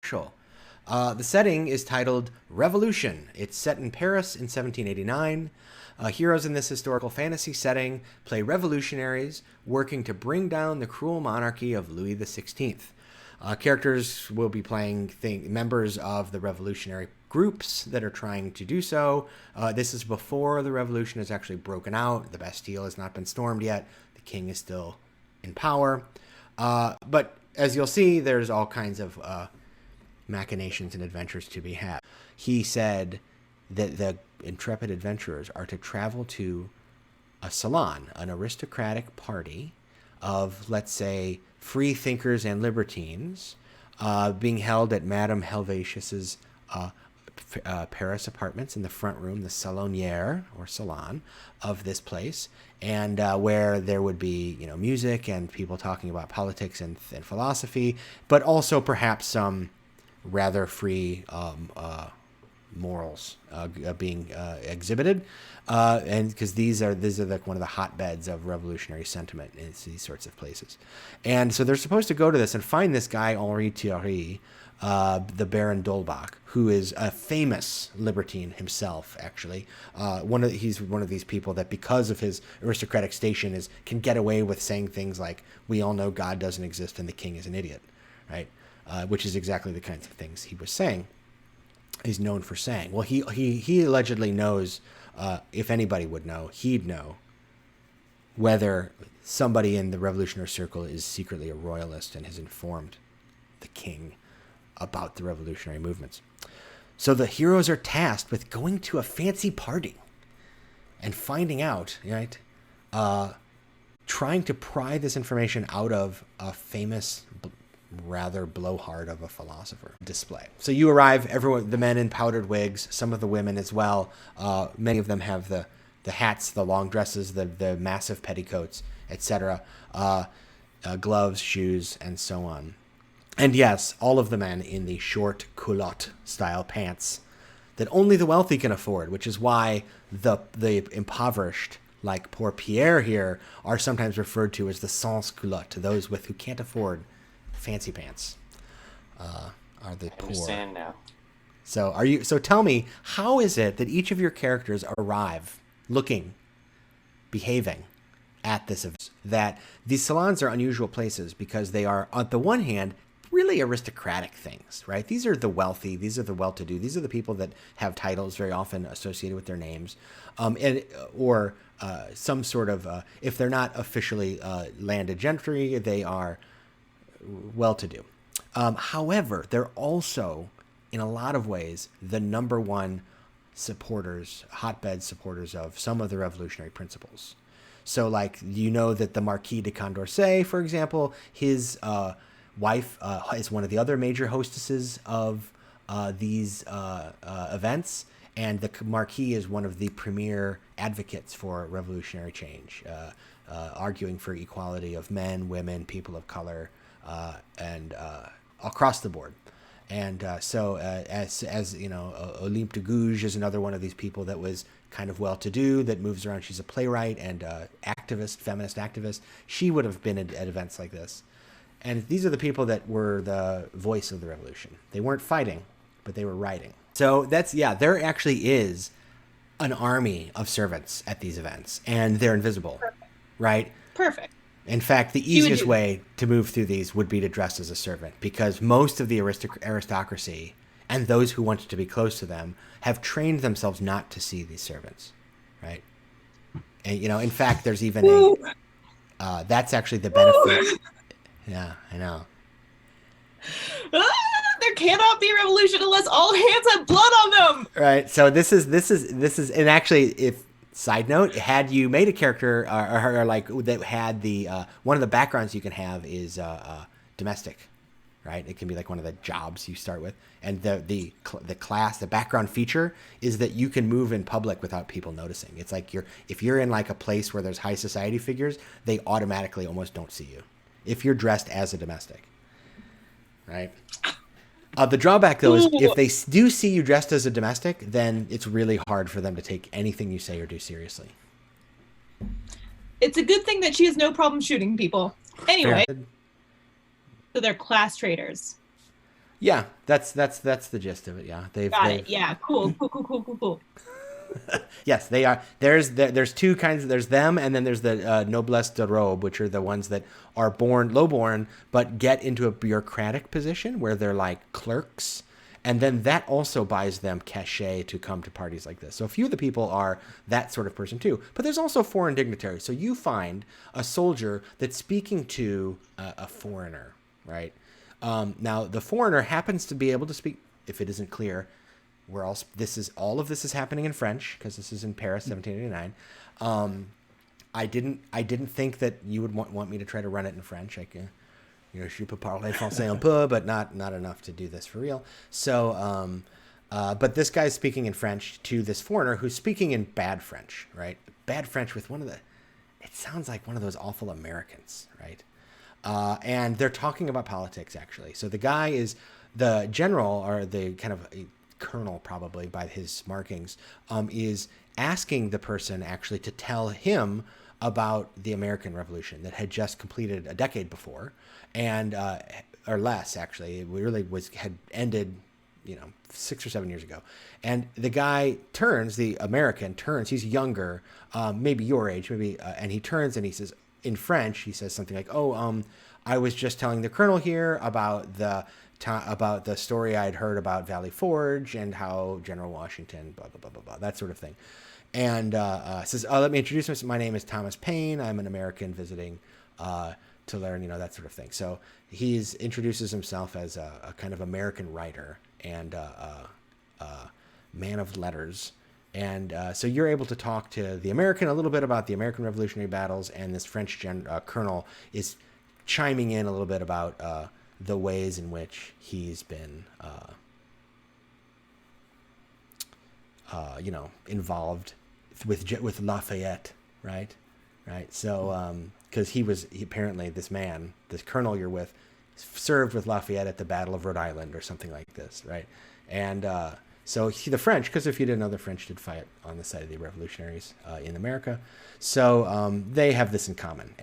actual. The setting is titled Revolution. It's set in Paris in 1789. Heroes in this historical fantasy setting play revolutionaries working to bring down the cruel monarchy of Louis XVI. Characters will be playing members of the revolutionary groups that are trying to do so. This is before the revolution has actually broken out. The Bastille has not been stormed yet. The king is still in power. But as you'll see, there's all kinds of machinations and adventures to be had. He said that the intrepid adventurers are to travel to a salon, an aristocratic party of, let's say, free thinkers and libertines, being held at Madame Helvetius's Paris apartments in the front room, the salonière or salon of this place, and where there would be, music and people talking about politics and philosophy, but also perhaps some rather free morals being exhibited, and because these are like one of the hotbeds of revolutionary sentiment in these sorts of places. And so they're supposed to go to this and find this guy Henri Thierry, the Baron d'Holbach, who is a famous libertine himself. Actually, he's one of these people that, because of his aristocratic station, can get away with saying things like, "We all know God doesn't exist and the king is an idiot," right? Which is exactly the kinds of things he was saying. He's known for saying. Well, he allegedly knows, if anybody would know, he'd know whether somebody in the revolutionary circle is secretly a royalist and has informed the king about the revolutionary movements. So the heroes are tasked with going to a fancy party and finding out, right? Trying to pry this information out of a famous, rather blowhard of a philosopher display. So you arrive, everyone, the men in powdered wigs, some of the women as well. Many of them have the hats, the long dresses, the massive petticoats, etc. Gloves, shoes, and so on. And yes, all of the men in the short culotte style pants that only the wealthy can afford, which is why the impoverished, like poor Pierre here, are sometimes referred to as the sans culotte, those who can't afford fancy pants, are the poor. I understand now. So tell me, how is it that each of your characters arrive looking, behaving at this event? That these salons are unusual places because they are, on the one hand, really aristocratic things, right? These are the wealthy, these are the well-to-do, these are the people that have titles very often associated with their names, or some sort of, if they're not officially landed gentry, they are well-to-do. However, they're also, in a lot of ways, the number one hotbed supporters of some of the revolutionary principles. So, like, that the Marquis de Condorcet, for example, his wife is one of the other major hostesses of these events, and the Marquis is one of the premier advocates for revolutionary change, arguing for equality of men, women, people of color, and across the board. And so as you know, Olympe de Gouges is another one of these people that was kind of well-to-do, that moves around. She's a playwright and activist, feminist activist. She would have been at events like this. And these are the people that were the voice of the revolution. They weren't fighting, but they were writing. So there actually is an army of servants at these events, and they're invisible. Perfect. Right? Perfect. In fact, the easiest way to move through these would be to dress as a servant, because most of the aristocracy and those who wanted to be close to them have trained themselves not to see these servants, right? And, in fact, there's even that's actually the benefit. Yeah, I know. There cannot be a revolution unless all hands have blood on them. Right. So this is, and actually, if side note, had you made a character or like that had the one of the backgrounds you can have is domestic, right? It can be like one of the jobs you start with, and the class, the background feature is that you can move in public without people noticing. It's like if you're in like a place where there's high society figures, they automatically almost don't see you if you're dressed as a domestic, right? The drawback, though, is if they do see you dressed as a domestic, then it's really hard for them to take anything you say or do seriously. It's a good thing that she has no problem shooting people. Anyway, so they're class traitors. Yeah, that's the gist of it. Yeah, Got they've it. Yeah. Cool. Cool. Cool. Cool. Cool. Cool. yes, they are. There's two kinds. There's them, and then there's the noblesse de robe, which are the ones that are born lowborn but get into a bureaucratic position where they're like clerks, and then that also buys them cachet to come to parties like this. So a few of the people are that sort of person too. But there's also foreign dignitaries. So you find a soldier that's speaking to a foreigner, right? Now the foreigner happens to be able to speak. If it isn't clear, we're all of this is happening in French because this is in Paris, 1789. I didn't think that you would want me to try to run it in French. I can, je peux parler français un peu, but not enough to do this for real. So, but this guy's speaking in French to this foreigner who's speaking in bad French, right? Bad French with it sounds like one of those awful Americans, right? And they're talking about politics actually. So the guy is the general, or the kind of colonel probably by his markings, is asking the person actually to tell him about the American Revolution that had just completed a decade before, and or less actually. It really had ended, 6 or 7 years ago. And the guy turns, the American turns. He's younger, maybe your age, maybe, and he turns and he says in French, he says something like, "Oh, I was just telling the colonel here about the story I'd heard about Valley Forge and how General Washington, blah, blah, blah, blah, blah," that sort of thing. And says, "Oh, let me introduce myself. My name is Thomas Paine. I'm an American visiting to learn, that sort of thing." So he introduces himself as a kind of American writer and man of letters. And so you're able to talk to the American a little bit about the American Revolutionary battles, and this French colonel is chiming in a little bit about the ways in which he's been, involved with Lafayette, right? So, because he apparently, this colonel you're with, served with Lafayette at the Battle of Rhode Island or something like this, right? And so the French, because if you didn't know, the French did fight on the side of the revolutionaries in America, so they have this in common.